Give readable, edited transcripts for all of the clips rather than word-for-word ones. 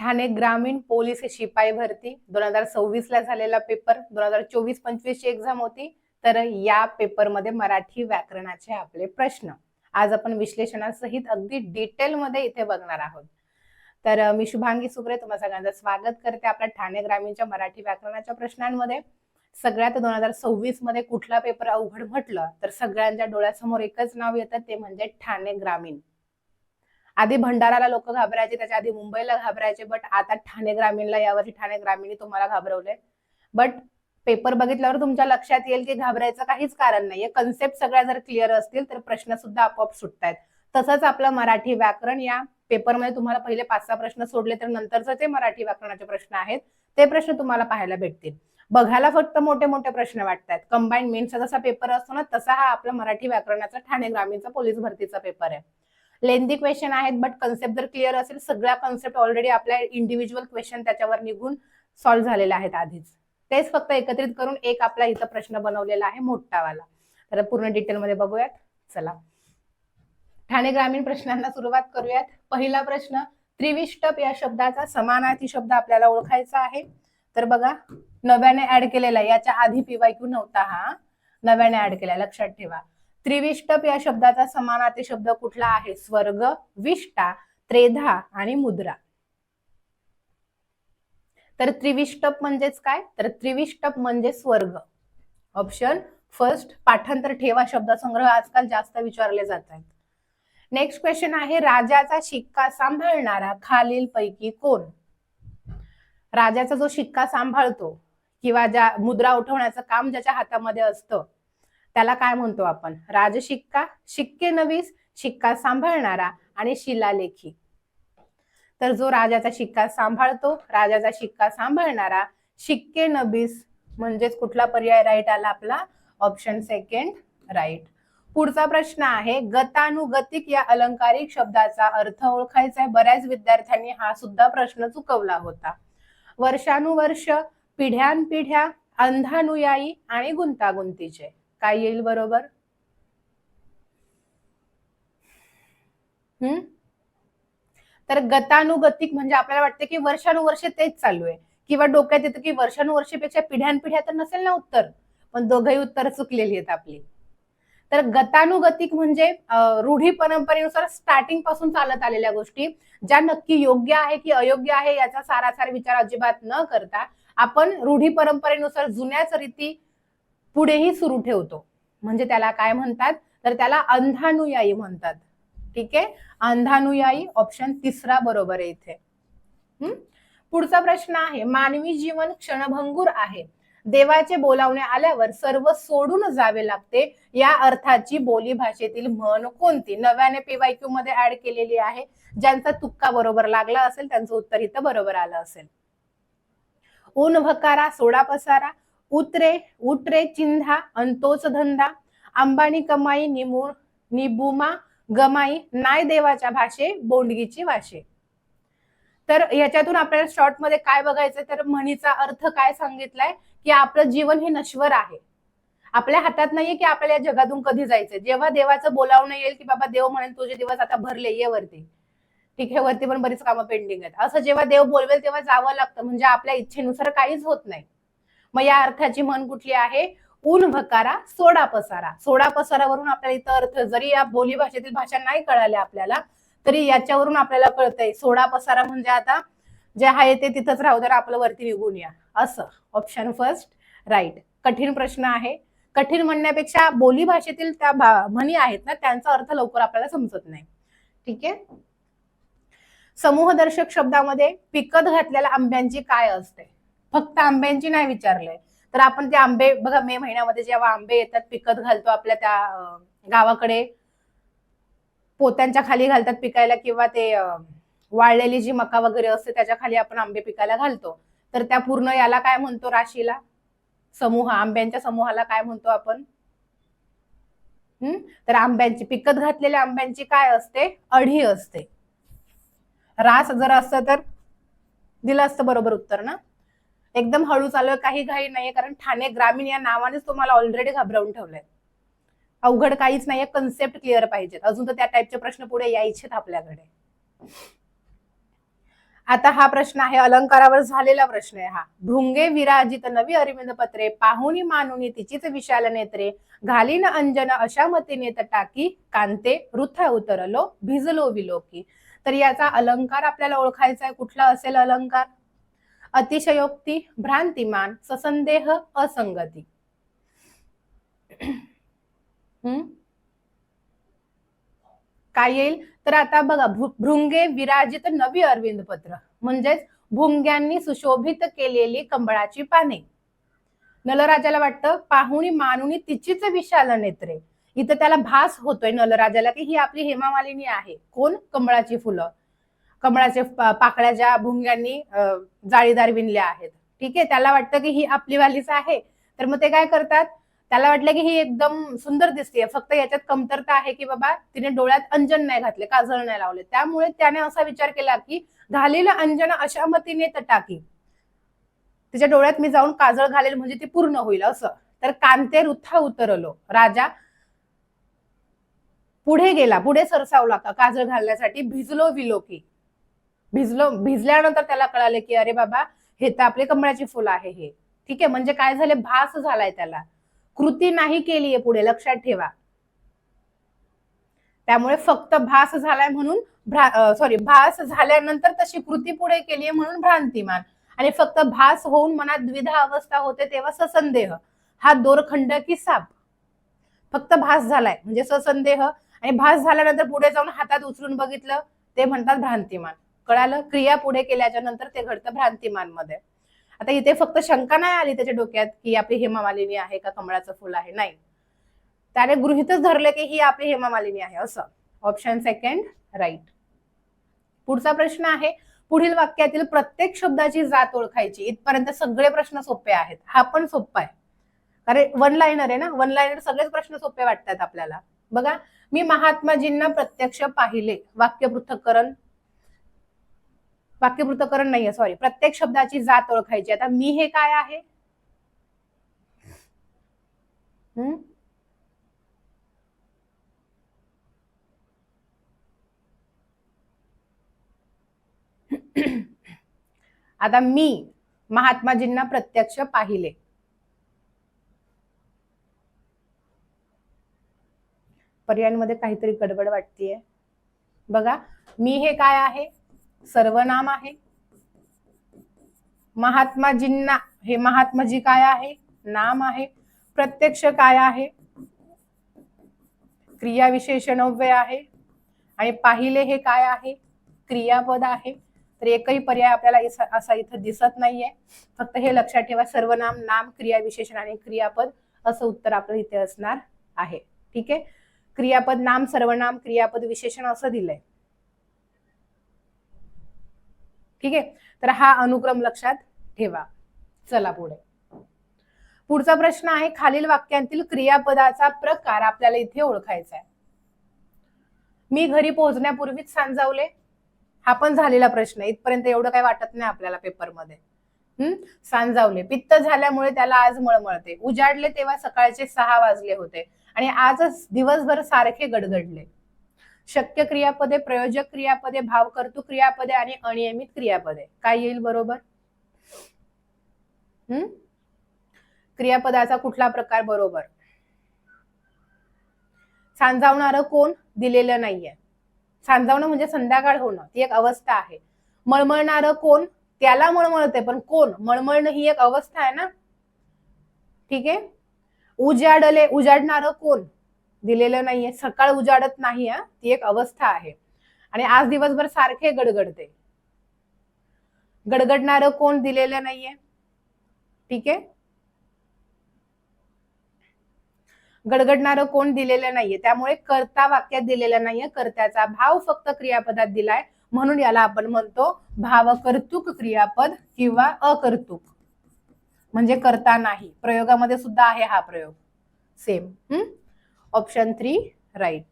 ठाणे ग्रामीण पोलीस शिपाई भरती 2026 ला झालेला पेपर 2024-25 ची एक्झाम होती. तर या पेपरमध्ये मराठी व्याकरणाचे आपले प्रश्न आज आपण विश्लेषणासहित अगदी डिटेलमध्ये इथे बघणार आहोत. तर मी शुभांगी सुग्रे तुम्हा सगळ्यांचं स्वागत करते आपल्या ठाणे ग्रामीणच्या मराठी व्याकरणाच्या प्रश्नांमध्ये. सगळ्यात 2026 मध्ये कुठला पेपर अवघड म्हटलं तर सगळ्यांच्या डोळ्यासमोर एकच नाव येतं, ते म्हणजे ठाणे ग्रामीण. आधी भंडाराला लोक घाबरायचे, त्याच्या आधी मुंबईला घाबरायचे, बट आता ठाणे ग्रामीणला यावर्षी ठाणे ग्रामीण तुम्हाला घाबरवले. बट पेपर बघितल्यावर तुमच्या लक्षात येईल की घाबरायचं काहीच कारण नाहीये. कन्सेप्ट सगळ्या जर क्लिअर असतील तर प्रश्न सुद्धा आपोआप सुटतायत. तसंच आपलं मराठी व्याकरण या पेपरमध्ये तुम्हाला पहिले 5-6 प्रश्न सोडले तर नंतरचे ते मराठी व्याकरणाचे प्रश्न आहेत ते प्रश्न तुम्हाला पाहायला भेटतील. बघायला फक्त मोठे मोठे प्रश्न वाटतात. कंबाईंड मेन्सचा जसा पेपर असतो ना तसा हा आपला मराठी व्याकरणाचा ठाणे ग्रामीणचा पोलीस भरतीचा पेपर आहे. लेंथी क्वेश्चन आहेत, बट कन्सेप्ट जर क्लिअर असेल सगळ्या कन्सेप्ट ऑलरेडी आपल्या इंडिव्हिज्युअल क्वेश्चन त्याच्यावर निघून सॉल्व्ह झालेले आहेत आधीच. तेच फक्त एकत्रित करून एक आपला इथं प्रश्न बनवलेला आहे मोठावाला. तर पूर्ण डिटेलमध्ये बघूयात. चला ठाणे ग्रामीण प्रश्नांना सुरुवात करूयात. पहिला प्रश्न, त्रिविष्टप या शब्दाचा समानार्थी शब्द आपल्याला ओळखायचा आहे. तर बघा नव्याने ऍड केलेला, याच्या आधी पीवायक्यू नव्हता, हा नव्याने ऍड केला, लक्षात ठेवा. त्रिविष्टप या शब्दाचा समानार्थी शब्द कुठला आहे? स्वर्ग, विष्टा, त्रेधा आणि मुद्रा. तर त्रिविष्टप म्हणजेच काय? तर त्रिविष्टप म्हणजे स्वर्ग. Option first. पाठांतर ठेवा शब्दसंग्रह आजकाल जास्त विचारले जात आहेत. नेक्स्ट क्वेश्चन आहे, राजाचा शिक्का सांभाळणारा खालील पैकी कोण? राजाचा जो शिक्का सांभाळतो किंवा ज्या मुद्रा उठवण्याचं काम ज्याच्या हातामध्ये असतं त्याला काय म्हणतो आपण? राजशिक्का, शिक्केनवीस, शिक्का सांभाळणारा आणि शिलालेखी. तर जो राजाचा शिक्का सांभाळतो, राजाचा शिक्का सांभाळणारा, शिक्केनवीस म्हणजेच कुठला पर्याय राईट आला आपला? Option second right. पुढचा प्रश्न आहे, गतानुगतिक या अलंकारिक शब्दाचा अर्थ ओळखायचा आहे. बऱ्याच विद्यार्थ्यांनी हा सुद्धा प्रश्न चुकवला होता. वर्षानुवर्ष, पिढ्यानपिढ्या, अंधानुयायी आणि गुंतागुंतीचे. काय येईल बरोबर? तर गतानुगतिक म्हणजे आपल्याला वाटतं की वर्षानुवर्षे तेच चालू आहे, किंवा डोक्यात येतं की वर्षानुवर्षेपेक्षा पिढ्यानपिढ्या तर नसेल ना उत्तर, पण दोघंही उत्तर चुकलेली आहेत आपली. तर गतानुगतिक म्हणजे रूढी परंपरेनुसार स्टार्टिंग पासून चालत आलेल्या गोष्टी ज्या नक्की योग्य आहे की अयोग्य आहे याचा सारासार विचार अजिबात न करता आपण रूढी परंपरेनुसार जुन्याच रीती पुढेही सुरू ठेवतो, म्हणजे त्याला काय म्हणतात? तर त्याला अंधानुयायी म्हणतात. ठीक आहे, अंधानुयायी ऑप्शन तिसरा बरोबर आहे इथे. पुढचा प्रश्न आहे, मानवी जीवन क्षणभंगूर आहे, देवाचे बोलावणे आल्यावर सर्व सोडून जावे लागते, या अर्थाची बोली भाषेतील म्हण कोणती? नव्याने पीवायक्यू मध्ये ऍड केलेली आहे. ज्यांचा तुक्का बरोबर लागला असेल त्यांचं उत्तर इथं बरोबर आलं असेल. ऊन भकारा, सोडा पसारा, उतरे, उटरे चिंधा, अंतोच धंदा, अंबानी कमाई, निबुमा गमाई, नाय देवाच्या भाषे, बोंडगीची वाशे. तर याच्यातून आपल्याला शॉर्ट मध्ये काय बघायचं, तर म्हणीचा अर्थ काय सांगितलाय की आपलं जीवन हे नश्वर आहे, आपल्या हातात नाहीये की आपल्याला या जगातून कधी जायचंय. जेव्हा देवाचं बोलावणं येईल की बाबा देव म्हणेल तुझे दिवस आता भरले, ये वरती, ठीक आहे, वरती पण बरीच कामं पेंडिंग आहेत, असं जेव्हा देव बोलवेल तेव्हा जावं लागतं, म्हणजे आपल्या इच्छेनुसार काहीच होत नाही. मग या अर्थाची म्हण कुठली आहे? ऊन भकारा, सोडा पसारा. सोडा पसारावरून आपल्याला इथं अर्थ, जरी या बोली भाषेतील भाषा नाही कळाल्या आपल्याला तरी याच्यावरून आपल्याला कळतंय सोडा पसारा म्हणजे आता जे आहे ते तिथंच राहू दे, आपलं वरती निघून या, असं. Option first right. कठीण प्रश्न आहे. कठीण म्हणण्यापेक्षा बोली भाषेतील त्या म्हणी आहेत ना त्यांचा अर्थ लवकर आपल्याला समजत नाही. ठीक आहे. समूहदर्शक शब्दामध्ये पिकत घातलेल्या आंब्यांची काय असते? फक्त आंब्यांची नाही विचारलंय, तर आपण ते आंबे बघा मे महिन्यामध्ये जेव्हा आंबे येतात पिकत घालतो आपल्या त्या गावाकडे पोत्यांच्या खाली घालतात पिकायला, किंवा ते वाळलेली जी मका वगैरे असते त्याच्या खाली आपण आंबे पिकायला घालतो. तर त्या पूर्ण याला काय म्हणतो? राशीला, समूह, आंब्यांच्या समूहाला काय म्हणतो आपण? तर आंब्यांची, पिकत घातलेल्या आंब्यांची काय असते? अढी असते. रास जर असतं तर दिलं असतं बरोबर उत्तर ना. एकदम हळू चालू, काही घाई नाहीये, कारण ठाणे ग्रामीण या नावानेच तुम्हाला ऑलरेडी घाबरवून ठेवलंय. अवघड काहीच नाहीये, कन्सेप्ट क्लिअर पाहिजेत. अजून तर त्या टाईपचे प्रश्न पुढे यायचेत आपल्याकडे. आता हा प्रश्न आहे अलंकारावर झालेला प्रश्न आहे हा. भृंगे विराजित नवी अरविंद पत्रे, पाहुणी मानुनी तिचीच विशाल नेत्रे, घालीन अंजन अशा मतीने तटाकी, कांते वृथा उतरलो भिजलो विलोकी. तर याचा अलंकार आपल्याला ओळखायचा आहे. कुठला असेल अलंकार? अतिशयोक्ती, भ्रांतिमान, ससंदेह, असंगती. काय येईल? तर आता बघा, भृंगे विराजित नवी अरविंद पत्र म्हणजेच भुंग्यांनी सुशोभित केलेली कमळाची पाने. नलराजाला वाटतं पाहुणी मानुनी तिचीच विशाल नेत्रे. इथं त्याला भास होतोय नलराजाला की ही आपली हेमामालिनी आहे. कोण? कमळाची फुलं, कमळाचे पाकळ्या ज्या भुंग्यांनी जाळीदार विणल्या आहेत. ठीक आहे, त्याला वाटतं की ही आपली वालीच आहे. तर मग ते काय करतात, त्याला वाटलं की ही एकदम सुंदर दिसते, फक्त याच्यात कमतरता आहे की बाबा तिने डोळ्यात अंजन नाही घातले, काजळ नाही लावले. त्यामुळे त्याने असा विचार केला की घालेलं अंजन अशा मतीने तटाकी, तिच्या डोळ्यात मी जाऊन काजळ घालेल म्हणजे ती पूर्ण होईल असं. तर कांते वृथा उतरलो, राजा पुढे गेला, पुढे सरसावला काजळ घालण्यासाठी. भिजलो विलोकी, भिजल्यानंतर त्याला कळाले की अरे बाबा हे तर आपले कमळाची फुलं आहे हे. ठीक आहे, म्हणजे काय झाले, भास झालाय त्याला, कृती नाही केलीये पुढे, लक्षात ठेवा. त्यामुळे फक्त भास झालाय म्हणून भास झाल्यानंतर तशी कृती पुढे केलीये म्हणून भ्रांतिमान. आणि फक्त भास होऊन मनात द्विधा अवस्था होते तेव्हा ससंदेह. हा दोरखंड की साप. फक्त भास झालाय म्हणजे ससंदेह, आणि भास झाल्यानंतर पुढे जाऊन हातात उचलून बघितलं ते म्हणतात भ्रांतिमान. कळालं? क्रिया पुढे केल्याच्या नंतर ते घडतं भ्रांतिमान मध्ये. आता इथे फक्त शंका नाही आली त्याच्या डोक्यात की आपली हेमामालिनी आहे का कमळाचं फुल आहे, नाही, त्याने गृहीतच धरले की ही आपली हेमामालिनी आहे असं. Option second right. पुढचा प्रश्न आहे, पुढील वाक्यातील प्रत्येक शब्दाची जात ओळखायची. इथपर्यंत सगळे प्रश्न सोपे आहेत. हा पण सोपा आहे, कारण वन लाईनर आहे ना, वन लाईनर सगळेच प्रश्न सोपे वाटतात आपल्याला. बघा, मी महात्माजींना प्रत्यक्ष पाहिले, वाक्यपृथक्करण नाहीये, सॉरी, प्रत्येक शब्दाची जात ओळखायची. आता मी हे काय आहे? आता मी महात्माजींना प्रत्यक्ष पाहिले, पर्यायांमध्ये काहीतरी गडबड वाटतेय. बघा, मी हे काय आहे? सर्वनाम आहे. महात्माजींना हे महात्माजी काय आहे? नाम आहे. प्रत्यक्ष काय आहे? क्रियाविशेषण अव्यय आहे. आणि पाहिले हे काय आहे? क्रियापद आहे. तर एकही पर्याय आपल्याला असा इथं दिसत नाहीये. फक्त हे लक्षात ठेवा, सर्वनाम, नाम, क्रियाविशेषण आणि क्रियापद असं उत्तर आपलं इथे असणार आहे. ठीक आहे, क्रियापद, नाम, सर्वनाम, क्रियापद, विशेषण असं दिलंय. ठीक आहे, तर हा अनुक्रम लक्षात ठेवा. चला पुढे. पुढचा प्रश्न आहे, खालील वाक्यांतील क्रियापदाचा प्रकार आपल्याला इथे ओळखायचा आहे. मी घरी पोहोचण्यापूर्वीच सांजावले, हा पण झालेला प्रश्न. इथपर्यंत एवढं काही वाटत नाही आपल्याला पेपरमध्ये. सांजावले, पित्त झाल्यामुळे त्याला आज मळमळते, उजाडले तेव्हा सकाळचे 6 वाजले होते आणि आजच दिवसभर सारखे गडगडले. शक्य क्रियापदे, प्रयोजक क्रियापदे, भावकर्तृक क्रियापदे आणि अनियमित क्रियापदे. काय येईल बरोबर? क्रियापदाचा कुठला प्रकार बरोबर? सांजावणारं कोण? दिलेलं नाहीये. सांजावणं म्हणजे संध्याकाळ होणं, ती एक अवस्था आहे. मळमळणारं कोण? त्याला मळमळते, पण कोण? मळमळणं ही एक अवस्था आहे ना. ठीक आहे, उजाडले, उजाडणारं कोण? दिलेलं नाहीये. सकाळ उजाडत नाही, ती एक अवस्था आहे. आणि आज दिवसभर सारखे गडगडते, गडगडणारं कोण? दिलेलं नाहीये. ठीक आहे, गडगडणारं कोण? दिलेलं नाहीये. त्यामुळे कर्ता वाक्यात दिलेला नाहीये. कर्त्याचा भाव फक्त क्रियापदात दिलाय, म्हणून याला आपण म्हणतो भावकर्तृक क्रियापद किंवा अकर्तृक, म्हणजे कर्ता नाही. प्रयोगामध्ये सुद्धा आहे हा प्रयोग सेम. Option 3 right.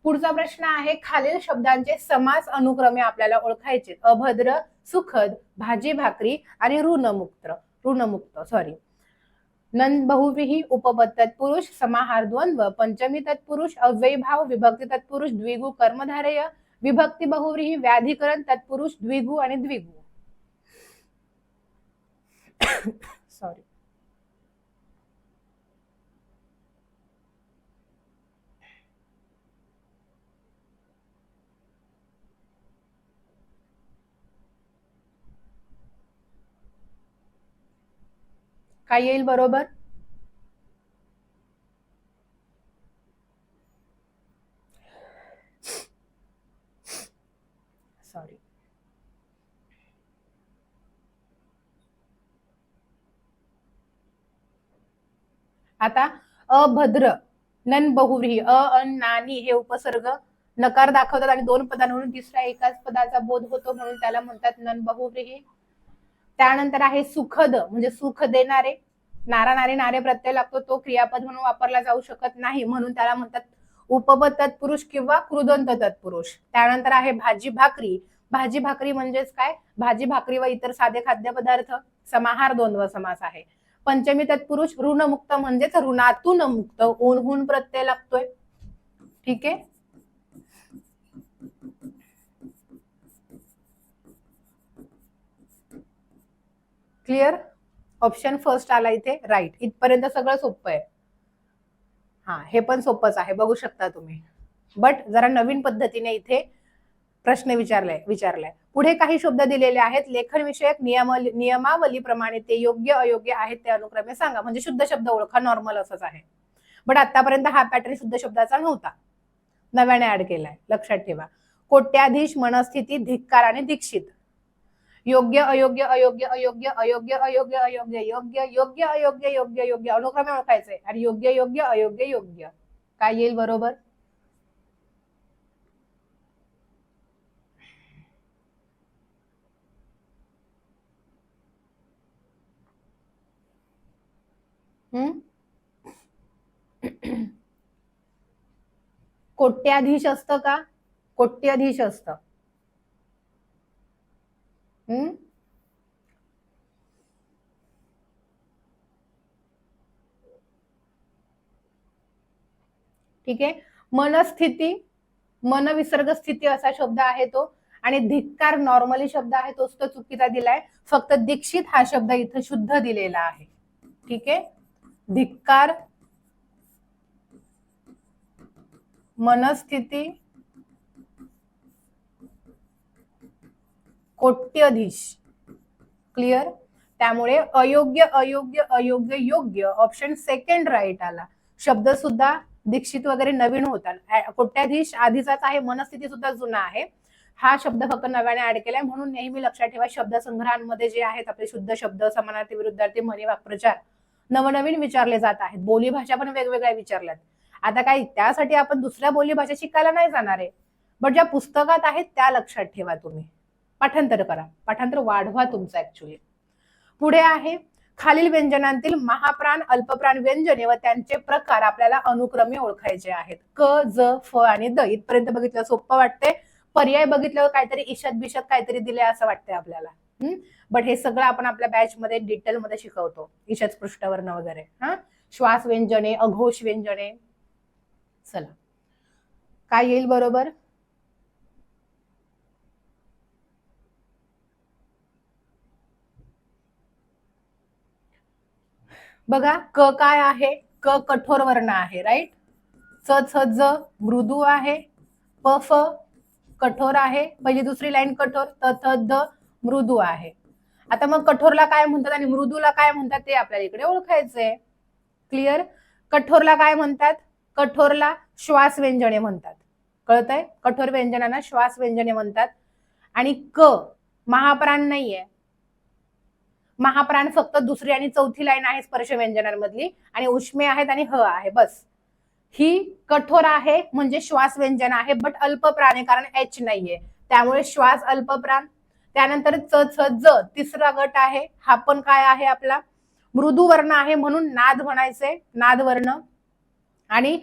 पुढचा प्रश्न आहे, खालील शब्दांचे समास अनुक्रमे आपल्याला ओळखायचे. अभद्र, सुखद, भाजी भाकरी आणि ऋणमुक्त सॉरी. नंद बहुव्रीही, उपपद तत्पुरुष, समाहार द्वंद्व, पंचमी तत्पुरुष, अव्ययी भाव, विभक्ती तत्पुरुष, द्विगु कर्मधारय, विभक्ती बहुव्रीही, व्याधिकरण, तत्पुरुष, द्विगु आणि द्विगु. सॉरी. काय येईल बरोबर? सॉरी. आता अभद्र, नन बहुव्रीही, अन नानी हे उपसर्ग नकार दाखवतात आणि दोन पदांवरून तिसऱ्या एकाच पदाचा बोध होतो म्हणून त्याला म्हणतात नन बहुव्रीही. त्यानंतर आहे सुखद म्हणजे सुख देणारे, नारा नारी नारे प्रत्यय लागतो, तो क्रियापद म्हणून वापरला जाऊ शकत नाही म्हणून त्याला म्हणतात उपपद तत्पुरुष किंवा कृदंत तत्पुरुष. त्यानंतर आहे भाजी भाकरी. भाजी भाकरी म्हणजेच काय? भाजी भाकरी व इतर साधे खाद्यपदार्थ. समाहार द्वंद्व समास आहे. पंचमी तत्पुरुष ऋणमुक्त म्हणजेच ऋणातून मुक्त, ऊन प्रत्यय लागतोय. ठीक आहे. क्लिअर? ऑप्शन फर्स्ट आला इथे राईट. इथपर्यंत सगळं सोपं आहे. हा, हे पण सोपंच आहे, बघू शकता तुम्ही. बट जरा नवीन पद्धतीने इथे प्रश्न विचारलाय. पुढे काही शब्द दिलेले आहेत, लेखन विषयक नियमावलीप्रमाणे ते योग्य अयोग्य आहेत ते अनुक्रमे सांगा. म्हणजे शुद्ध शब्द ओळखा, नॉर्मल असंच आहे. बट आतापर्यंत हा पॅटर्न शुद्ध शब्दाचा नव्हता, नव्याने ऍड केलाय, लक्षात ठेवा. कोट्याधीश, मनस्थिती, धिक्कार आणि दीक्षित. योग्य अयोग्य अयोग्य अयोग्य अयोग्य अयोग्य अयोग्य योग्य योग्य अयोग्य योग्य योग्य अनुक्रमे ओळखायचंय आणि योग्य योग्य अयोग्य योग्य. काय येईल बरोबर? कोट्याधीश असतं का? कोट्याधीश असतं. ठीक आहे. मनस्थिती, मन विसर्ग स्थिती असा शब्द आहे तो. आणि धिक्कार नॉर्मली शब्द आहे, तोच तो चुकीचा दिलाय. फक्त दीक्षित हा शब्द इथं शुद्ध दिलेला आहे. ठीक आहे. धिक्कार, मनस्थिती, कोट्यधीश. क्लिअर? त्यामुळे अयोग्य अयोग्य अयोग्य योग्य ऑप्शन सेकंड राईट आला. शब्द सुद्धा दीक्षित वगैरे नवीन होता. कोट्याधीश आधीचाच आहे, मनस्थिती सुद्धा जुना आहे. हा शब्द फक्त नव्याने ऍड केलाय. म्हणून नेहमी लक्षात ठेवा, शब्दसंग्रहांमध्ये जे आहेत आपले शुद्ध शब्द, समानार्थी, विरुद्धार्थी, म्हणी, वाक्प्रचार नवनवीन विचारले जात आहेत. बोली भाषा पण वेगवेगळ्या विचारल्यात. आता काय त्यासाठी आपण दुसऱ्या बोली भाषा शिकायला नाही जाणार आहे, बट ज्या पुस्तकात आहेत त्या लक्षात ठेवा. तुम्ही पाठांतर करा, पाठांतर वाढवा तुमचं ऍक्च्युली. पुढे आहे खालील व्यंजनांतील महाप्राण अल्पप्राण व्यंजने व त्यांचे प्रकार आपल्याला अनुक्रमे ओळखायचे आहेत. क, ज, फ आणि द. इथपर्यंत बघितलं सोपं वाटतंय. पर्याय बघितल्यावर काहीतरी ईशत बिशत काहीतरी दिले असं वाटतंय आपल्याला. बट हे सगळं आपण आपल्या बॅच मध्ये डिटेल मध्ये शिकवतो, ईशत पृष्ठवर्ण वगैरे. श्वास व्यंजने, अघोष व्यंजने. चला, काय येईल बरोबर? बघा, क काय आहे? क कठोर वर्ण आहे, राईट. च, छ, ज मृदू आहे. प, फ कठोर आहे. पहिली दुसरी लाईन कठोर. त, थ, द मृदू आहे. आता मग कठोरला काय म्हणतात आणि मृदूला काय म्हणतात ते आपल्याला इकडे ओळखायचंय. क्लिअर? कठोरला काय म्हणतात? कठोरला श्वास व्यंजने म्हणतात. कळतंय? कठोर व्यंजनांना श्वास व्यंजने म्हणतात. आणि क महाप्राण नाहीये. महाप्राण फक्त दुसरी आणि चौथी लाईन आहे स्पर्श व्यंजनांमधली, आणि उष्मे आहेत आणि ह आहे, बस. ही कठोर आहे म्हणजे श्वास व्यंजन आहे, बट अल्पप्राण आहे कारण एच नाहीये, त्यामुळे श्वास अल्पप्राण. त्यानंतर च, छ, ज तिसरा गट आहे. हा पण काय आहे? आपला मृदू वर्ण आहे म्हणून नाद म्हणायचे, नाद वर्ण. आणि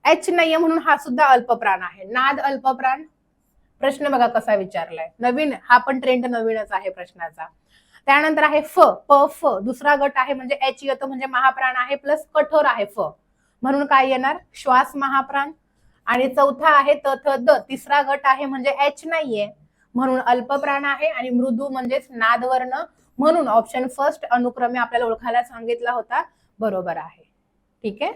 एच नाहीये म्हणून हा सुद्धा अल्पप्राण आहे. नाद अल्पप्राण. प्रश्न बघा कसा विचारलाय, नवीन. हा पण ट्रेंड नवीनच आहे प्रश्नाचा. त्यानंतर आहे फ, प, फ दुसरा गट आहे म्हणजे एच येतो म्हणजे महाप्राण आहे प्लस कठोर आहे फ, म्हणून काय येणार? श्वास महाप्राण. आणि चौथा आहे त थ द, तिसरा गट आहे म्हणजे एच नाहीये, म्हणून अल्पप्राण आहे. आणि मृदू म्हणजेच नादवर्ण, म्हणून ऑप्शन फर्स्ट अनुक्रमे आपल्याला ओळखायला सांगितला होता, बरोबर आहे. ठीक आहे.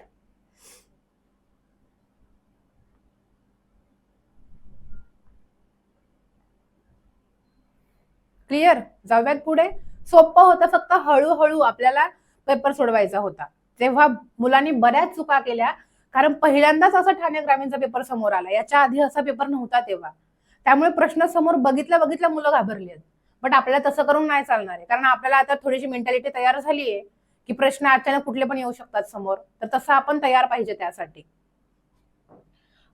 क्लिअर. जाऊयात पुढे. सोपं होतं, फक्त हळूहळू आपल्याला पेपर सोडवायचा होता. तेव्हा मुलांनी बऱ्याच चुका केल्या, कारण पहिल्यांदाच असा ठाणे ग्रामीणचा पेपर समोर आला, याच्या आधी असा पेपर नव्हता तेव्हा. त्यामुळे प्रश्न समोर बघितल्या मुलं घाबरली आहेत. बट आपल्याला तसं करून नाही चालणार आहे, कारण आपल्याला आता थोडीशी मेंटॅलिटी तयार झाली आहे की प्रश्न अचानक कुठले पण येऊ शकतात समोर, तर तसं आपण तयार पाहिजे त्यासाठी.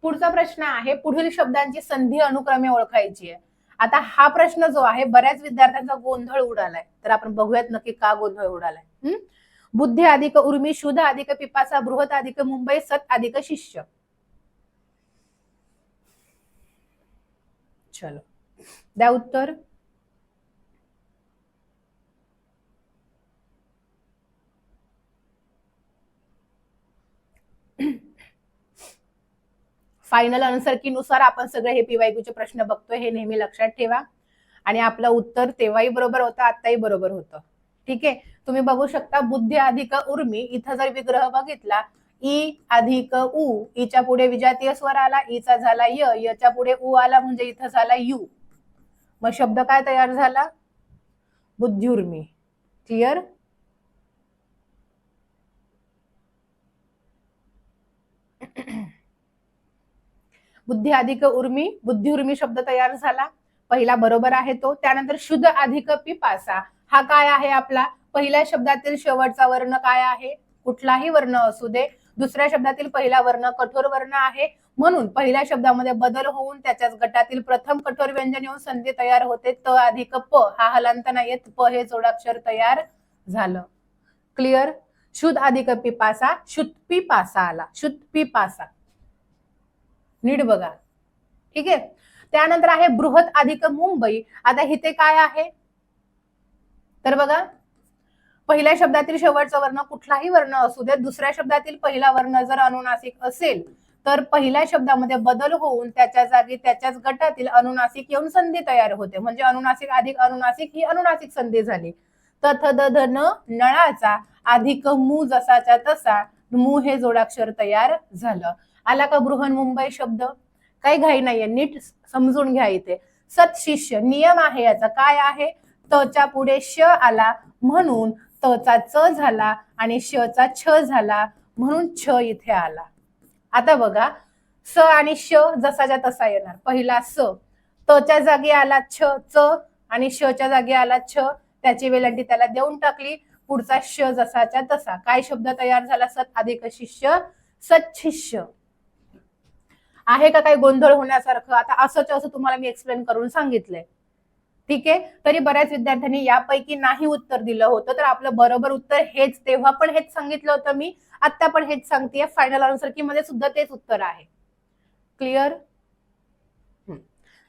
पुढचा प्रश्न आहे, पुढील शब्दांची संधी अनुक्रमे ओळखायची आहे. आता हा प्रश्न जो आहे बऱ्याच विद्यार्थ्यांचा गोंधळ उडालाय, तर आपण बघूयात नक्की का गोंधळ उडालाय. बुद्धी अधिक उर्मी, शुद्ध अधिक पिपासा, बृहत अधिक मुंबई, सत अधिक शिष्य. चलो द्या उत्तर. फायनल आन्सर की नुसार आपण सगळे हे पीवायक्यूचे प्रश्न बघतोय, हे नेहमी लक्षात ठेवा. आणि आपलं उत्तर तेव्हाही बरोबर होतं, आताही बरोबर होतं. ठीक आहे. तुम्ही बघू शकता, बुद्धी अधिक उर्मी, इथं जर विग्रह बघितला, ई अधिक उ, ईच्या पुढे विजातीय स्वर आला, ईचा झाला य, याच्या पुढे उ आला, म्हणजे इथं झाला यू. मग शब्द काय तयार झाला? बुद्धी उर्मी. क्लिअर. बुद्धी अधिक उर्मी, बुद्धी उर्मी शब्द तयार झाला, पहिला बरोबर आहे तो. त्यानंतर शुद्ध अधिक पिपासा, हा काय आहे आपला? पहिल्या शब्दातील शेवटचा वर्ण काय आहे? कुठलाही वर्ण असू दे, दुसऱ्या शब्दातील पहिला वर्ण कठोर वर्ण आहे, म्हणून पहिल्या शब्दामध्ये बदल होऊन त्याच्याच गटातील प्रथम कठोर व्यंजन येऊन संधी तयार होते, त अधिक प, हा हलांत नाहीये, प हे जोडाक्षर तयार झालं. क्लिअर. शुद्ध अधिक पिपासा, शुद्ध पिपासा आला, शुद्ध पिपासा. नीट बघा. ठीक आहे. त्यानंतर आहे बृहत अधिक मुंबई. आता इथे काय आहे? तर बघा, पहिल्या शब्दातील शेवटचा वर्ण कुठलाही वर्ण असू दे, दुसऱ्या शब्दातील पहिला वर्ण जर अनुनासिक असेल तर पहिल्या शब्दामध्ये बदल होऊन त्याच्या जागी त्याच्याच गटातील अनुनासिक येऊन संधी तयार होते, म्हणजे अनुनासिक अधिक अनुनासिक ही अनुनासिक संधी झाली. तथ द न, नळाचा अधिक मू, जसाच्या तसा, मू हे जोडाक्षर तयार झालं. आला का बृहन मुंबई शब्द? काही घाई नाहीये, नीट समजून घ्या. इथे सत शिष्य, नियम आहे याचा, काय आहे? तच्या पुढे श आला म्हणून तचा च झाला आणि शचा छ झाला म्हणून छ इथे आला. आता बघा, स आणि श जसाच्या तसा येणार. पहिला स, तच्या जागी आला छ, च, आणि शच्या जागी आला छ, त्याची वेलांटी त्याला देऊन टाकली. पुढचा श जसाच्या तसा. काय शब्द तयार झाला? सत अधिक शिष्य, सत्शिष्य. आहे का काही गोंधळ होण्यासारखं? आता असंच असं तुम्हाला मी एक्सप्लेन करून सांगितलंय. ठीक आहे. तरी बऱ्याच विद्यार्थ्यांनी यापैकी नाही उत्तर दिलं होतं, तर आपलं बरोबर उत्तर हेच, तेव्हा पण हेच सांगितलं होतं मी, आता पण हेच सांगतेय. फायनल आन्सर की मध्ये सुद्धा तेच उत्तर आहे. क्लिअर.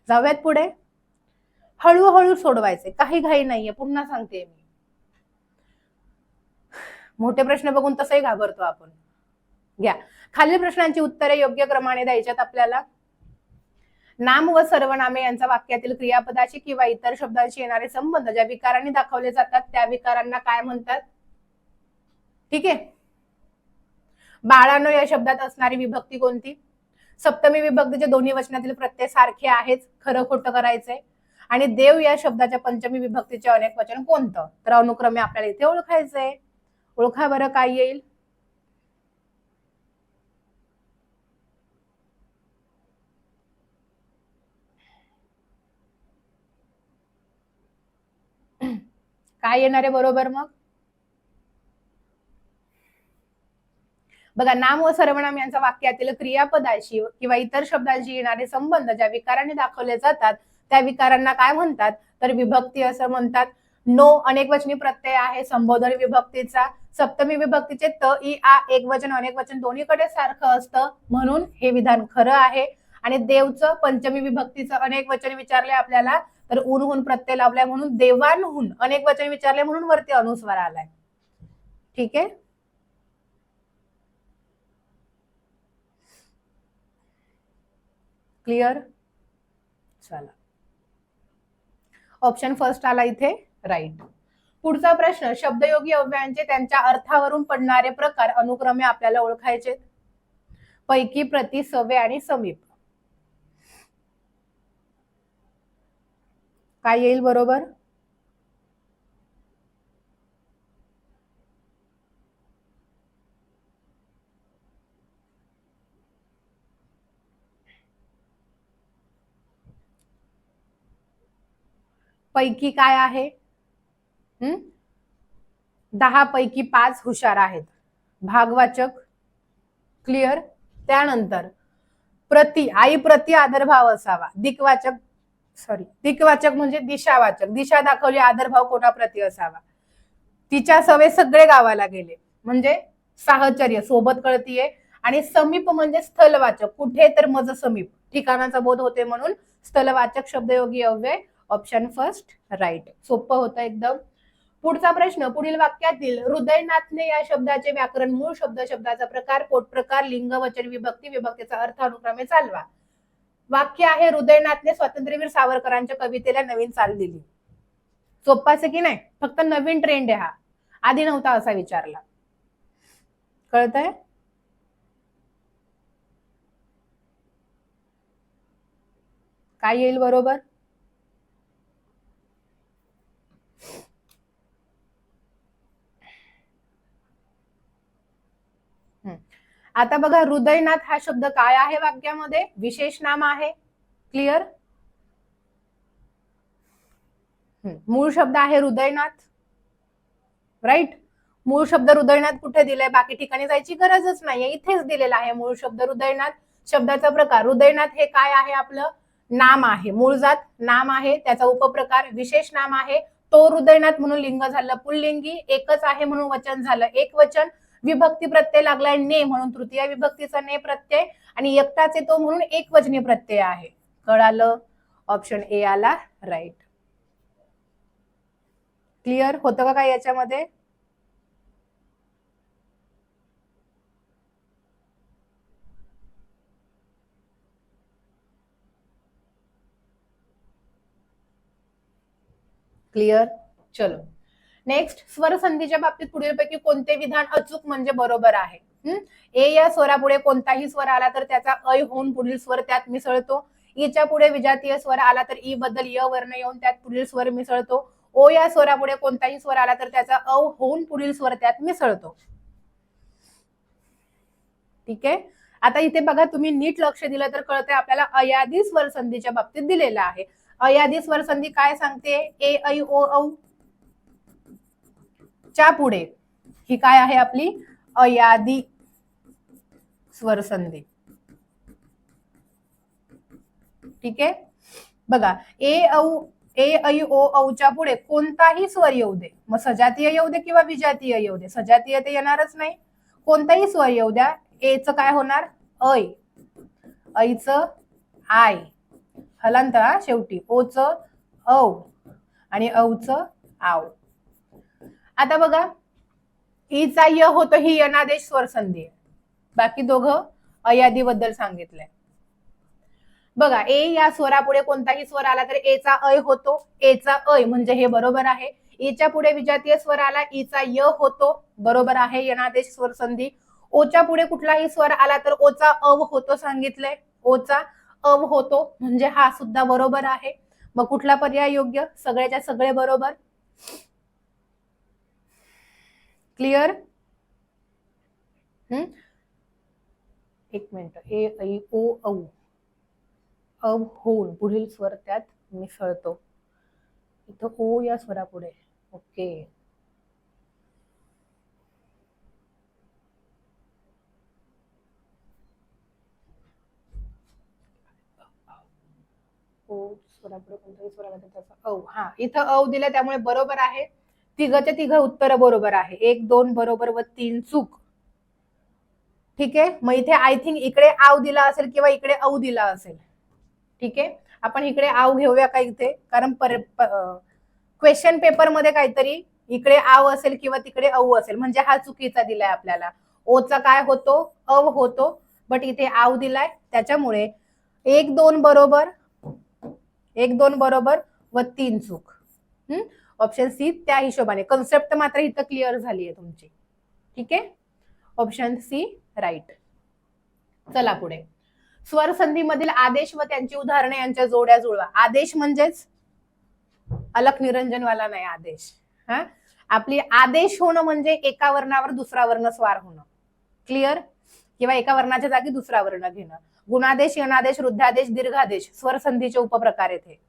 जाऊयात पुढे. हळूहळू सोडवायचे, काही घाई नाहीये, पुन्हा सांगते मी. मोठे प्रश्न बघून तसंही घाबरतो आपण. घ्या. खालील प्रश्नांची उत्तरे योग्य क्रमाने द्यायच्यात आपल्याला. नाम व सर्वनामे यांचा वाक्यातील क्रियापदाशी किंवा इतर शब्दांशी येणारे संबंध ज्या विकारांनी दाखवले जातात त्या विकारांना काय म्हणतात? ठीक आहे. बाळांनो या शब्दात असणारी विभक्ती कोणती? सप्तमी विभक्तीचे दोन्ही वचनातील प्रत्यय सारखे आहेत, खरं खोटं करायचंय. आणि देव या शब्दाच्या पंचमी विभक्तीचे अनेक वचन कोणतं? तर अनुक्रमे आपल्याला इथे ओळखायचंय. ओळखा बरं, काय येईल? काय येणार आहे बरोबर? मग बघा, नाम व सर्वनाम यांचा वाक्यातील क्रियापदाशी किंवा इतर शब्दांशी येणारे संबंध ज्या विकारांनी दाखवले जातात त्या विकारांना काय म्हणतात? तर विभक्ती असं म्हणतात. नो अनेक वचनी प्रत्यय आहे संबोधन विभक्तीचा. सप्तमी विभक्तीचे त, इ, आ एक वचन अनेक वचन दोन्हीकडे सारखं असतं, म्हणून हे विधान खरं आहे. आणि देवचं पंचमी विभक्तीचं अनेक वचन विचारले आपल्याला, तर ऊनहून प्रत्यय लावलाय म्हणून देवांहून अनेक वचन विचारले म्हणून वरती अनुस्वार आलाय. ठीक आहे. क्लिअर? चला, ऑप्शन फर्स्ट आला इथे राईट. पुढचा प्रश्न, शब्दयोगी अव्ययांचे त्यांच्या अर्थावरून पडणारे प्रकार अनुक्रमे आपल्याला ओळखायचे. पैकी, प्रति, सवे आणि समीप. काय येईल बरोबर? पैकी काय आहे? 10 पैकी 5 हुशार आहेत. भागवाचक. क्लिअर? त्यानंतर प्रति, आई प्रति आदरभाव असावा. दिक्वाचक, दिक्वाचक म्हणजे दिशावाचक, दिशा दाखवली, आदरभाव कोणाप्रती असावा. तिच्या सवे सगळे गावाला गेले म्हणजे साहचर्य, सोबत कळतीये. आणि समीप म्हणजे स्थलवाचक, कुठे तर मज समीप, ठिकाणाचा बोध होते म्हणून स्थलवाचक शब्दयोगी अव्यय. Option first right. सोपं होतं एकदम. पुढचा प्रश्न, पुढील वाक्यातील हृदय नाचणे या शब्दाचे व्याकरण, मूळ शब्द, शब्दाचा प्रकार, पोटप्रकार, लिंग, वचन, विभक्ती, विभक्तीचा अर्थ अनुक्रमे चालवा. वाक्य आहे, हृदय नाचणे स्वातंत्र्यवीर सावरकरांच्या कवितेला नवीन चाल दिली. सोप्पाच की नाही? फक्त नवीन ट्रेंड आहे हा, आधी नव्हता असा विचारला. कळतंय? काय येईल बरोबर? आता बघा, हृदयनाथ हा शब्द काय आहे वाक्यामध्ये? विशेष नाम आहे. क्लिअर? मूळ शब्द आहे हृदयनाथ. राईट? मूळ शब्द हृदयनाथ कुठे दिलाय? बाकी ठिकाणी जायची गरजच नाहीये, इथेच दिलेला आहे मूळ शब्द हृदयनाथ. शब्दाचा प्रकार, हृदयनाथ हे काय आहे? आपलं नाम आहे. मूळ जात नाम आहे. त्याचा उपप्रकार विशेष नाम आहे. तो हृदयनाथ म्हणून लिंग झालं पुल्लिंगी. एकच आहे म्हणून वचन झालं एक वचन. विभक्ती प्रत्यय लागलाय ने म्हणून तृतीय विभक्तीचा ने प्रत्यय. आणि एकटाचे तो म्हणून एक वचनी प्रत्यय आहे. कळालं? ऑप्शन ए आला राईट. क्लिअर होतं का काय याच्यामध्ये? क्लिअर? चलो नेक्स्ट, स्वर संधीच्या बाबतीत पुढीलपैकी कोणते विधान अचूक म्हणजे बरोबर आहे? ए या स्वरापुढे कोणताही स्वर आला तर त्याचा ऐ होऊन पुढील स्वर त्यात मिसळतो. ईच्या पुढे विजातीय स्वर आला तर ई बद्दल य वर्ण येऊन त्यात पुढील स्वर मिसळतो. ओ या स्वरापुढे कोणताही स्वर आला तर त्याचा अ होऊन पुढील स्वर त्यात मिसळतो. ठीक आहे? आता इथे बघा, तुम्ही नीट लक्ष दिलं तर कळतंय आपल्याला अयादी स्वर संधीच्या बाबतीत दिलेलं आहे. अयादी स्वर संधी काय सांगते? ए ऐ ओ औ च्या पुढे ही काय आहे आपली? अयादी स्वर संधी. ठीक आहे? बघा, ए ऐ ओ औ च्या पुढे कोणताही स्वर येऊ दे, मग सजातीय येऊ दे किंवा विजातीय येऊ दे, सजातीय ते येणारच नाही. कोणताही स्वर येऊ द्या, एच काय होणार? ऐ, ऐच आय, हलांत शेवटी, ओच औ आणि औच आव. आता बघा, ईचा य होतो ही यनादेश स्वर संधी आहे. बाकी दोघं अयादी बद्दल सांगितलंय. बघा, ए या स्वरापुढे कोणताही स्वर आला तर एचा ऐ होतो. एचा ऐ म्हणजे हे बरोबर आहे. ईच्या पुढे विजातीय स्वर आला, ईचा य होतो. बरोबर आहे, यनादेश स्वर संधी. ओच्या पुढे कुठलाही स्वर आला तर ओचा अव होतो सांगितलंय. ओचा अव होतो म्हणजे हा सुद्धा बरोबर आहे. मग कुठला पर्याय योग्य? सगळ्याच्या सगळे बरोबर. क्लिअर? एक मिनिट. ए ऐ ओ औ अव होऊन पुढील स्वर त्यात मिसळतो. इथं ओ या स्वरापुढे. ओके, ओ स्वरापुढे कोणताही स्वर आला तर त्याचा औ. हा, इथं औ दिला त्यामुळे बरोबर आहे. तिघच्या तिघ उत्तर बरोबर आहे. 1 2 बरोबर व 3 चूक. ठीक आहे? मग इथे आय थिंक इकडे आव दिला असेल किंवा इकडे औ दिला असेल. ठीक आहे, आपण इकडे आव घेऊया का इथे? कारण क्वेश्चन पेपर मध्ये काहीतरी इकडे आव असेल किंवा तिकडे औ असेल, म्हणजे हा चुकीचा दिलाय आपल्याला. ओचा काय होतो? अव होतो, बट इथे आव दिलाय, त्याच्यामुळे 1 2 बरोबर, 1 2 बरोबर व 3 चूक. ऑप्शन सी त्या हिशोबाने. कन्सेप्ट मात्र इथं क्लिअर झाली आहे तुमची. ठीक आहे, ऑप्शन सी राईट. चला पुढे. स्वर संधी मधील आदेश व त्यांची उदाहरणे यांच्या जोड्या जुळवा. आदेश म्हणजेच अलक निरंजनवाला नाही आदेश. हा, आपली आदेश होणं म्हणजे एका वर्णावर दुसरा वर्ण स्वार होणं. क्लिअर? किंवा एका वर्णाच्या जागी दुसरा वर्ण घेणं. गुणादेश, यणादेश, वृद्धादेश, दीर्घादेश स्वर संधीचे उपप्रकार येथे.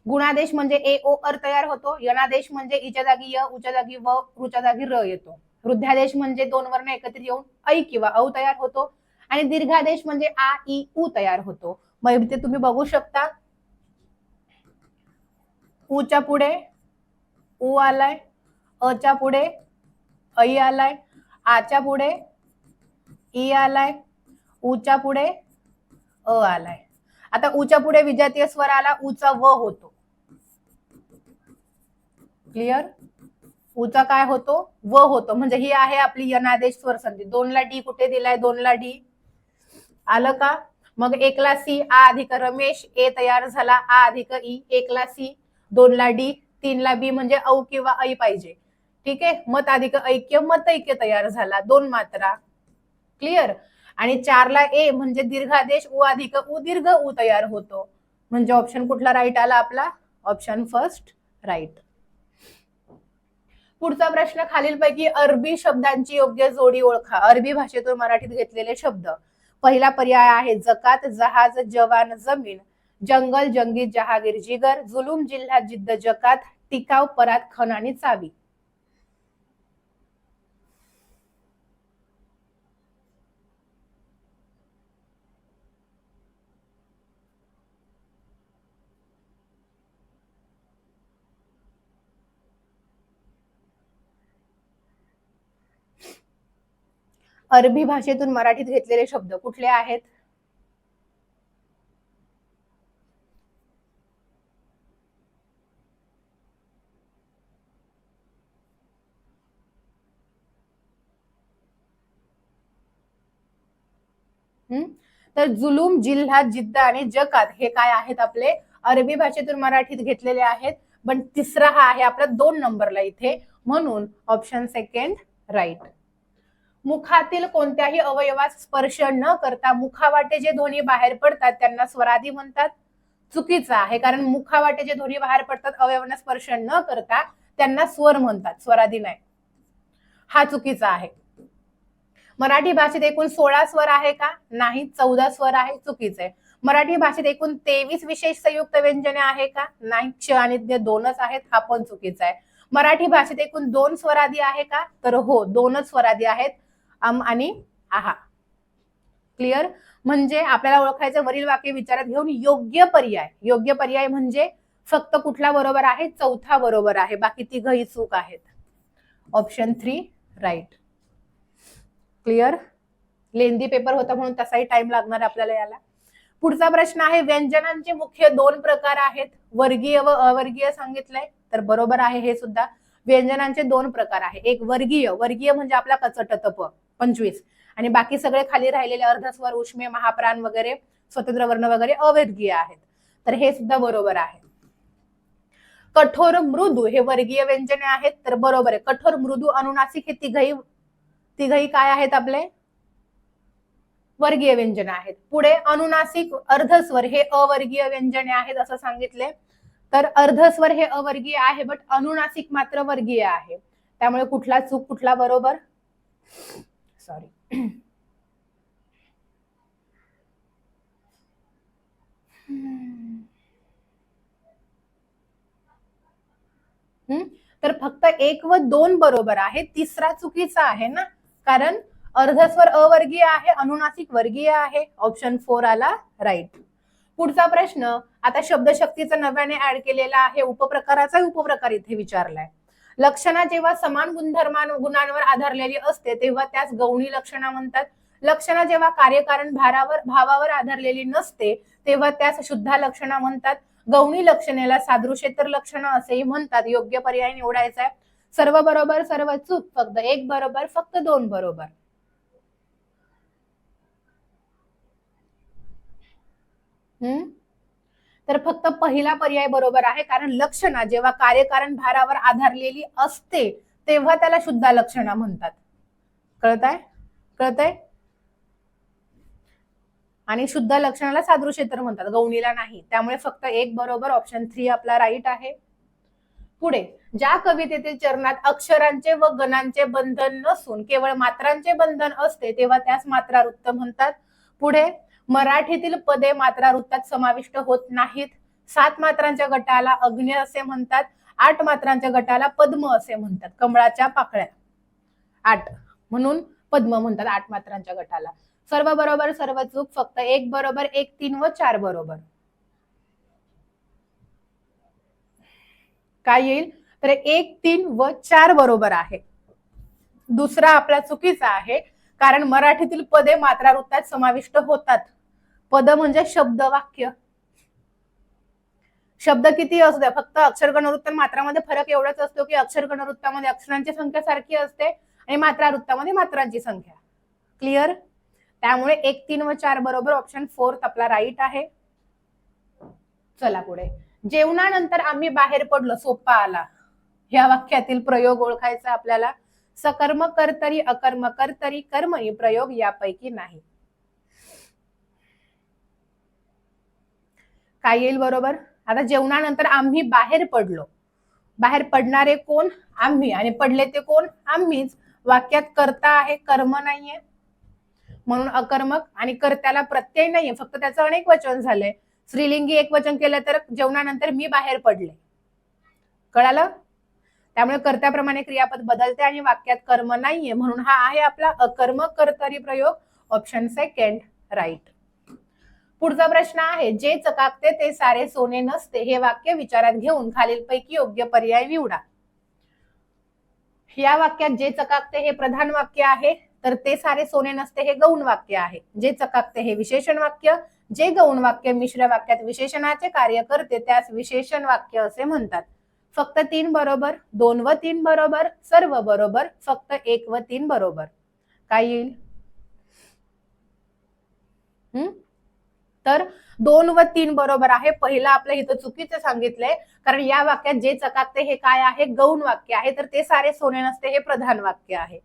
गुणादेश म्हणजे ए ओ अर तयार होतो. यणादेश म्हणजे ईच्या जागी य, उच्या जागी व, ऋच्या जागी र येतो. वृद्धादेश म्हणजे दोन वर्ण एकत्रित येऊन ऐ किंवा औ तयार होतो. आणि दीर्घादेश म्हणजे आ इ उ तयार होतो. मग इथे तुम्ही बघू शकता, उच्या पुढे उ आलाय, अच्या पुढे ऐ आलाय, आच्या पुढे ई आलाय, उच्या पुढे अ आलाय. आता उच्या पुढे विजातीय स्वर आला, उचा व होतो. क्लिअर? उचा काय होतो? व होतो. म्हणजे ही आहे आपली यनादेश स्वर संधी. 2 ला डी कुठे दिलाय? 2 ला डी आलं का? मग 1 ला सी, आ अधिक रमेश, ए तयार झाला, आ अधिक ई, 1 ला सी, 2 ला डी, 3 ला बी म्हणजे औ किंवा ऐ पाहिजे. ठीक आहे, मत अधिक ऐक्य, मत ऐक्य तयार झाला, 2 मात्रा. क्लिअर? आणि 4 ला ए म्हणजे दीर्घादेश, उ अधिक उ, दीर्घ उ तयार होतो. म्हणजे ऑप्शन कुठला राईट आला आपला? Option first right. पुढचा प्रश्न, खालीलपैकी अरबी शब्दांची योग्य जोडी ओळखा. अरबी भाषेतून मराठीत घेतलेले शब्द. पहिला पर्याय आहे जकात, जहाज, जवान, जमीन, जंगल, जंगीत, जहागीर, जिगर, जुलूम, जिल्हा, जिद्द, जकात, टिकाव, परात, खण आणि चावी. अरबी भाषेतून मराठीत घेतलेले शब्द कुठले आहेत? तर जुलूम, जिल्हा, जिद्द आणि जकात हे काय आहेत आपले? अरबी भाषेतून मराठीत घेतलेले आहेत. पण तिसरा हा आहे आपला 2 नंबरला इथे, म्हणून ऑप्शन सेकंड राईट. मुखातील कोणत्याही अवयवास स्पर्श न करता मुखावाटे जे ध्वनी बाहेर पडतात त्यांना स्वरादी म्हणतात. चुकीचं आहे, कारण मुखावाटे जे ध्वनी बाहेर पडतात अवयवांना स्पर्श न करता त्यांना स्वर म्हणतात, स्वरादी नाही. हा चुकीचा आहे. मराठी भाषेत एकूण 16 स्वर आहे का? नाही, 14 स्वर आहे. चुकीचं आहे. मराठी भाषेत एकूण 23 विशेष संयुक्त व्यंजने आहे का? नाही, क्ष आणि ज्ञ 2च आहेत. हा पण चुकीचा आहे. मराठी भाषेत एकूण 2 स्वरादी आहे का? तर हो, 2च स्वरादी आहेत, अम आणि आहा. क्लिअर? म्हणजे आपल्याला ओळखायचं वरील वाक्य विचारात घेऊन योग्य पर्याय. योग्य पर्याय म्हणजे फक्त कुठला बरोबर आहे? चौथा बरोबर आहे, बाकी तिघही चूक आहेत. Option 3 right. Clear? Lengthy paper होता म्हणून तसाही टाइम लागणार आपल्याला याला. पुढचा प्रश्न आहे, व्यंजनांचे मुख्य 2 प्रकार आहेत, वर्गीय व अवर्गीय सांगितलंय. तर बरोबर आहे हे सुद्धा. व्यंजनांचे 2 प्रकार आहे. एक वर्गीय, वर्गीय म्हणजे आपला कचट तप 25, आणि बाकी सगळे खाली राहिलेले अर्धस्वर, उष्मे, महाप्राण वगैरे, स्वतंत्र वर्ण वगैरे अवर्गीय आहेत. तर हे सुद्धा बरोबर आहे. कठोर, मृदू हे वर्गीय व्यंजने आहेत. तर बरोबर आहे. कठोर, मृदू, अनुनासिक हे तिघही काय आहेत आपले? वर्गीय व्यंजन आहेत. पुढे अनुनासिक, अर्धस्वर हे अवर्गीय व्यंजने आहेत असं सांगितले. तर अर्धस्वर हे अवर्गीय आहे, बट अनुनासिक मात्र वर्गीय आहे. त्यामुळे कुठला चूक, कुठला बरोबर? सॉरी. तर फक्त 1 व 2 बरोबर आहे. तिसरा चुकीचा आहे ना, कारण अर्धस्वर अवर्गीय आहे, अनुनासिक वर्गीय आहे. ऑप्शन 4 आला राईट. पुढचा प्रश्न, आता शब्दशक्तीचा नव्याने ऍड केलेला आहे, उपप्रकाराचा उपप्रकार इथे विचारलाय. लक्षणा जेव्हा समान गुणांवर आधारलेली असते तेव्हा त्यास गौणी लक्षणा म्हणतात. लक्षणा जेव्हा कार्यकारण भावावर आधारलेली नसते तेव्हा त्यास शुद्धा लक्षणा म्हणतात. गौणी लक्षणेला सादृश्येतर लक्षणं असेही म्हणतात. योग्य पर्याय निवडायचा आहे. सर्व बरोबर, सर्व चूक, फक्त 1 बरोबर, फक्त 2 बरोबर. तर फक्त पहिला पर्याय बरोबर आहे, कारण लक्षणा जेव्हा कार्यकारण भारावर आधारलेली असते तेव्हा त्याला शुद्ध लक्षणा म्हणतात. कळतंय? आणि शुद्ध लक्षणाला सादृश्येतर म्हणतात, गौणीला नाही. त्यामुळे फक्त एक बरोबर, ऑप्शन 3 आपला राईट आहे. पुढे, ज्या कवितेतील चरणात अक्षरांचे व गणांचे बंधन नसून केवळ मात्रांचे बंधन असते तेव्हा त्यास मात्रावृत्त म्हणतात. पुढे, मराठीतील पदे मात्रावृत्तात समाविष्ट होत नाहीत. 7 मात्रांच्या गटाला अग्न्य असे म्हणतात. 8 मात्रांच्या गटाला पद्म असे म्हणतात. कमळाच्या पाकळ्या 8 म्हणून पद्म म्हणतात 8 मात्रांच्या गटाला. सर्व बरोबर, सर्व चूक. फक्त एक बरोबर, 1, 3 व 4 बरोबर. काय येईल? तर 1, 3 व 4 बरोबर आहे. दुसरा आपला चुकीचा आहे, कारण मराठीतील पदे मात्रावृत्तात समाविष्ट होतात. पद म्हणजे शब्द, वाक्य. शब्द किती असू द्या, फक्त अक्षर गणवृत्त मात्रामध्ये फरक एवढाच असतो की अक्षर गणवृत्तामध्ये अक्षरांची संख्या सारखी असते आणि मात्रावृत्तामध्ये मात्रांची संख्या. क्लिअर? त्यामुळे 1, 3 व 4 बरोबर, ऑप्शन 4 आपला राईट आहे. चला पुढे, जेवणानंतर आम्ही बाहेर पडलो, सोपा आला. ह्या वाक्यातील प्रयोग ओळखायचा आपल्याला. सकर्म कर्तरी, अकर्म कर्तरी, कर्मणी प्रयोग यापैकी नाही. काय येईल बरोबर? आता जेवणानंतर आम्ही बाहेर पडलो. बाहेर पडणारे कोण? आम्ही. आणि पडले ते कोण? आम्हीच. वाक्यात कर्ता आहे, कर्म नाहीये, म्हणून अकर्मक. आणि कर्त्याला प्रत्यय नाहीये, फक्त त्याचं अनेक वचन झालंय. स्त्रीलिंगी एक वचन केलं तर जेवणानंतर मी बाहेर पडले. कळालं? त्यामुळे कर्त्याप्रमाणे क्रियापद बदलते आणि वाक्यात कर्म नाहीये, म्हणून हा आहे आपला अकर्म कर्तरी प्रयोग, ऑप्शन 2 राईट. पुढचा प्रश्न आहे, जे चकाकते ते सारे सोने नसते हे वाक्य विचारात घेऊन खालीलपैकी योग्य पर्याय निवडा. या वाक्यात जे चकाकते हे प्रधान वाक्य आहे, तर ते सारे सोने नसते हे गौण वाक्य आहे. जे चकाकते हे विशेषण वाक्य. जे गौण वाक्य मिश्र वाक्यात विशेषणाचे कार्य करते त्यास विशेषण वाक्य असे म्हणतात. फक्त 3 बरोबर, 2 व 3 बरोबर, सर्व बरोबर, फक्त 1 व 3 बरोबर. काय येईल? तर 2 व 3 बरोबर आहे. पहिला आपल्या इथं चुकीचं सांगितलंय, कारण या वाक्यात जे चकाकते हे काय आहे? गौण वाक्य आहे, तर ते सारे सोने नसते हे प्रधान वाक्य आहे.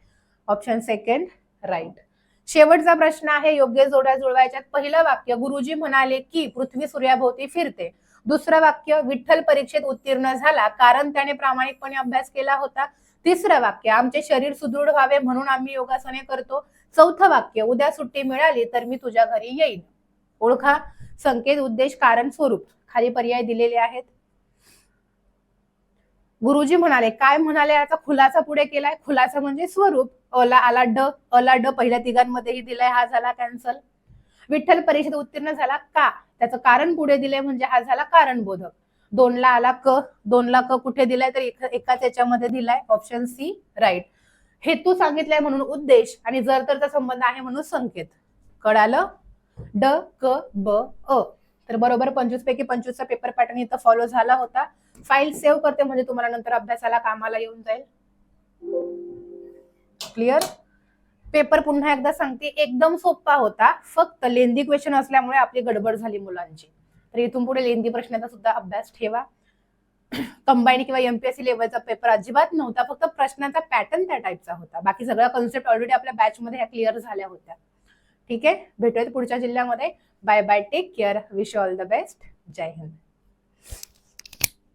Option 2 right. शेवटचा प्रश्न आहे, योग्य जोड्या जुळवायच्यात. पहिलं वाक्य, गुरुजी म्हणाले की पृथ्वी सूर्याभोवती फिरते. दुसरं वाक्य, विठ्ठल परीक्षेत उत्तीर्ण झाला कारण त्याने प्रामाणिकपणे अभ्यास केला होता. तिसरं वाक्य, आमचे शरीर सुदृढ व्हावे म्हणून आम्ही योगासने करतो. चौथं वाक्य, उद्या सुट्टी मिळाली तर मी तुझ्या घरी येईन. ओळखा. संकेत, उद्देश, कारण, स्वरूप. खाली पर्याय दिलेले आहेत. गुरुजी म्हणाले, काय म्हणाले? याचा खुलासा पुढे केलाय. खुलासा म्हणजे स्वरूप. अला आला ड, अला ड पहिल्या तिघांमध्येही दिलाय, हा झाला कॅन्सल. विठ्ठल परीक्षेत उत्तीर्ण झाला का? त्याचं कारण पुढे दिलंय म्हणजे हा झाला कारणबोधक. 2 ला आला क, 2 ला क कुठे दिलाय तर एकाच याच्यामध्ये दिलाय, ऑप्शन सी राईट. हेतू सांगितलाय म्हणून उद्देश, आणि जर तरचा संबंध आहे म्हणून संकेत. कळालं? ड क ब अ. तर बरोबर 25 पैकी 25चा पेपर पॅटर्न इथं फॉलो झाला होता. फाईल सेव्ह करते म्हणजे तुम्हाला नंतर अभ्यासाला कामाला येऊन जाईल. क्लिअर? पेपर पुन्हा एकदा सांगते, एकदम सोपा होता, फक्त लेंदी क्वेश्चन असल्यामुळे आपली गडबड झाली मुलांची. तर इथून पुढे लेंदी प्रश्नाचा सुद्धा अभ्यास ठेवा. कंबाईन किंवा एमपीएससी लेवलचा पेपर अजिबात नव्हता, फक्त प्रश्नाचा पॅटर्न त्या टाईपचा होता. बाकी सगळ्या कॉन्सेप्ट ऑलरेडी आपल्या बॅच मध्ये ह्या क्लिअर झाल्या होत्या. ठीक आहे, भेटूयात पुढच्या जिल्ह्यामध्ये. Bye bye, take care, wish all the best. जय हिंद.